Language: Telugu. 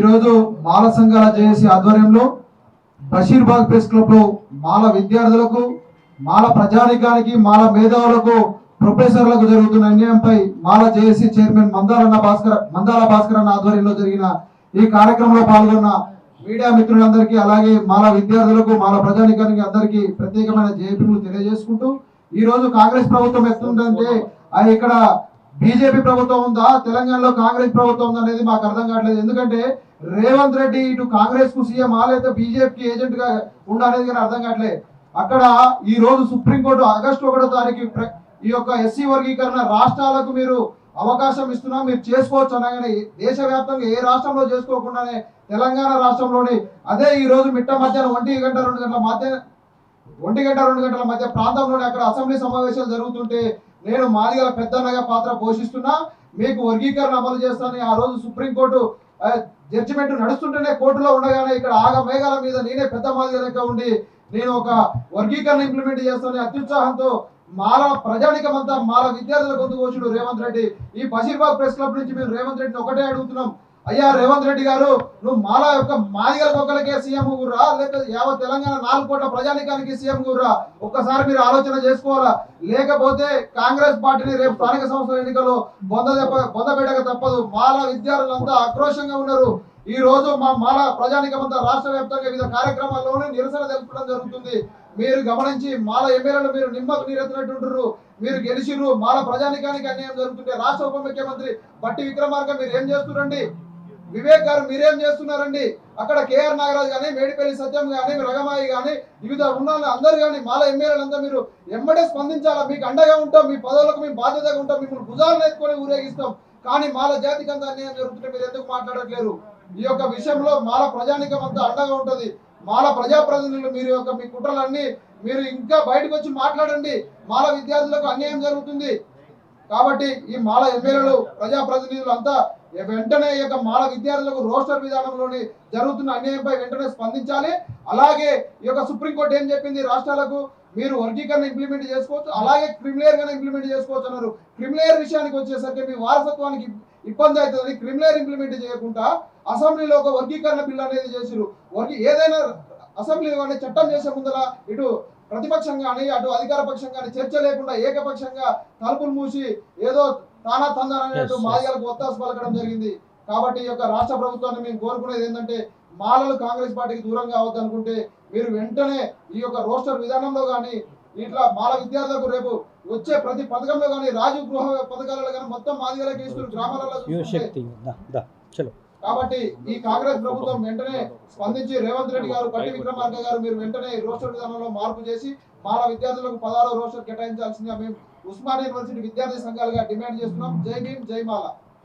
ఈరోజు మాల సంఘాల జేఏసీ ఆధ్వర్యంలో బషీర్బాగ్ ప్రెస్ క్లబ్ లో మాల విద్యార్థులకు, మాల ప్రజానికానికి, మాల మేధావులకు, ప్రొఫెసర్లకు జరుగుతున్న అన్యాయంపై మాల జేఏసీ చైర్మన్ మందాల భాస్కర్ అన్న ఆధ్వర్యంలో జరిగిన ఈ కార్యక్రమంలో పాల్గొన్న మీడియా మిత్రులందరికీ, అలాగే మాల విద్యార్థులకు, మాల ప్రజానికానికి అందరికీ ప్రత్యేకమైన జేపీలు తెలియజేసుకుంటూ, ఈ రోజు కాంగ్రెస్ ప్రభుత్వం ఎత్తుందంటే ఇక్కడ బీజేపీ ప్రభుత్వం ఉందా, తెలంగాణలో కాంగ్రెస్ ప్రభుత్వం ఉందా అనేది మాకు అర్థం కావట్లేదు. ఎందుకంటే రేవంత్ రెడ్డి ఇటు కాంగ్రెస్ కు సీఎం లేదా బీజేపీకి ఏజెంట్ గా ఉండాలనేది కానీ అర్థం కావట్లేదు. అక్కడ ఈ రోజు సుప్రీంకోర్టు ఆగస్టు 1వ తారీఖు ఈ యొక్క ఎస్సీ వర్గీకరణ రాష్ట్రాలకు మీరు అవకాశం ఇస్తున్నా, మీరు చేసుకోవచ్చు అనగానే దేశవ్యాప్తంగా ఏ రాష్ట్రంలో చేసుకోకుండానే తెలంగాణ రాష్ట్రంలోని అదే ఈ రోజు మిట్ట మధ్యాహ్నం 1 గంట 2 గంటల మధ్య ప్రాంతంలోనే అక్కడ అసెంబ్లీ సమావేశాలు జరుగుతుంటే నేను మాదిగల పెద్దన్నగా పాత్ర పోషిస్తున్నా, మీకు వర్గీకరణ అమలు చేస్తానని ఆ రోజు సుప్రీంకోర్టు జడ్జిమెంట్ నడుస్తుంటేనే కోర్టులో ఉండగానే ఇక్కడ ఆగ మేఘాల మీద నేనే పెద్ద మాదిగ లెక్క ఉండి నేను ఒక వర్గీకరణ ఇంప్లిమెంట్ చేస్తానని అత్యుత్సాహంతో మాల ప్రజానికమంతా, మాల విద్యార్థుల గొంతు కోసుడు రేవంత్ రెడ్డి. ఈ బషీర్బాగ్ ప్రెస్ క్లబ్ నుంచి మేము రేవంత్ రెడ్డిని ఒకటే అడుగుతున్నాం, అయ్యా రేవంత్ రెడ్డి గారు, నువ్వు మాల యొక్క మాదిగల ఒక్కరికే సీఎం గుర్రా, లేకపోతే యావత్ తెలంగాణ 4 కోట్ల ప్రజానికానికి సీఎం గుర్రా? ఒక్కసారి మీరు ఆలోచన చేసుకోవాలా. లేకపోతే కాంగ్రెస్ పార్టీని రేపు స్థానిక సంస్థల ఎన్నికల్లో బొందబెట్టక తప్పదు. మాల విద్యార్థులంతా ఆక్రోషంగా ఉన్నారు. ఈ రోజు మా మాల ప్రజానికమంతా రాష్ట్ర వ్యాప్తంగా వివిధ కార్యక్రమాల్లోనే నిరసన తెలుపడం జరుగుతుంది. మీరు గమనించి మాల ఎమ్మెల్యేలు మీరు నిమ్మకు నీరెత్తినట్టుంటారు. మీరు గెలిచిర్రు, మాల ప్రజానికానికి అన్యాయం జరుగుతుంటే రాష్ట్ర ఉప ముఖ్యమంత్రి బట్టి విక్రమార్క మీరు ఏం చేస్తున్నారండి? వివేక్ గారు మీరేం చేస్తున్నారండి? అక్కడ కేఆర్ నాగరాజు కానీ, మేడిపల్లి సత్యం కానీ, రగమాయి కానీ, వివిధ ఉన్న అందరు కానీ మాల ఎమ్మెల్యేలంతా మీరు ఎమ్మడే స్పందించాలా. మీకు అండగా ఉంటాం, మీ పదవులకు మేము బాధ్యతగా ఉంటాం, మిమ్మల్ని భుజాలను ఎత్తుకొని ఊరేగిస్తాం. కానీ మాల జాతికి అంతా అన్యాయం జరుగుతుంటే మీరు ఎందుకు మాట్లాడట్లేరు? ఈ యొక్క విషయంలో మాల ప్రజానికం అంతా అండగా ఉంటుంది. మాల ప్రజాప్రతినిధులు మీరు యొక్క మీ కుట్రలన్నీ మీరు ఇంకా బయటకు వచ్చి మాట్లాడండి. మాల విద్యార్థులకు అన్యాయం జరుగుతుంది కాబట్టి ఈ మాల ఎమ్మెల్యేలు, ప్రజాప్రతినిధులు అంతా వెంటనే ఈ యొక్క మాల విద్యార్థులకు రోస్టర్ విధానంలోని జరుగుతున్న అన్యాయంపై వెంటనే స్పందించాలి. అలాగే ఈ యొక్క సుప్రీంకోర్టు ఏం చెప్పింది, రాష్ట్రాలకు మీరు వర్గీకరణ ఇంప్లిమెంట్ చేసుకోవచ్చు, అలాగే క్రిమిలేయర్ గానే ఇంప్లిమెంట్ చేసుకోవచ్చు అన్నారు. క్రిమిలేయర్ విషయానికి వచ్చేసరికి మీ వారసత్వానికి ఇబ్బంది అవుతుందని క్రిమిలేయర్ ఇంప్లిమెంట్ చేయకుండా అసెంబ్లీలో ఒక వర్గీకరణ బిల్ అనేది చేసిరు. ఏదైనా అసెంబ్లీ కానీ చట్టం చేసే ముందర ఇటు ప్రతిపక్షం కానీ అటు అధికార పక్షం కానీ చర్చ లేకుండా ఏకపక్షంగా తలుపులు మూసి ఏదో తానా తందానట్టు మాదిగలకు ఒత్తాసు పలకడం జరిగింది. కాబట్టి ఈ యొక్క రాష్ట్ర ప్రభుత్వాన్ని మేము కోరుకునేది ఏంటంటే, మాలలు కాంగ్రెస్ పార్టీకి దూరం కావద్దు అనుకుంటే మీరు వెంటనే ఈ యొక్క రోస్టర్ విధానంలో కానీ, ఇట్లా మాల విద్యార్థులకు రేపు వచ్చే ప్రతి పథకంలో కానీ, రాజీవ్ గృహ పథకాలలో కానీ మొత్తం మాదిగలకు ఇస్తూ గ్రామాలలో. కాబట్టి ఈ కాంగ్రెస్ ప్రభుత్వం వెంటనే స్పందించి రేవంత్ రెడ్డి గారు, బట్టి విక్రమార్క గారు మీరు వెంటనే రోస్టర్ విధానంలో మార్పు చేసి మాల విద్యార్థులకు 16వ రోస్టర్ కేటాయించాల్సిందిగా మేము ఉస్మానియా యూనివర్సిటీ విద్యార్థి సంఘాలుగా డిమాండ్ చేస్తున్నాం. జై భీమ్, జై మాల.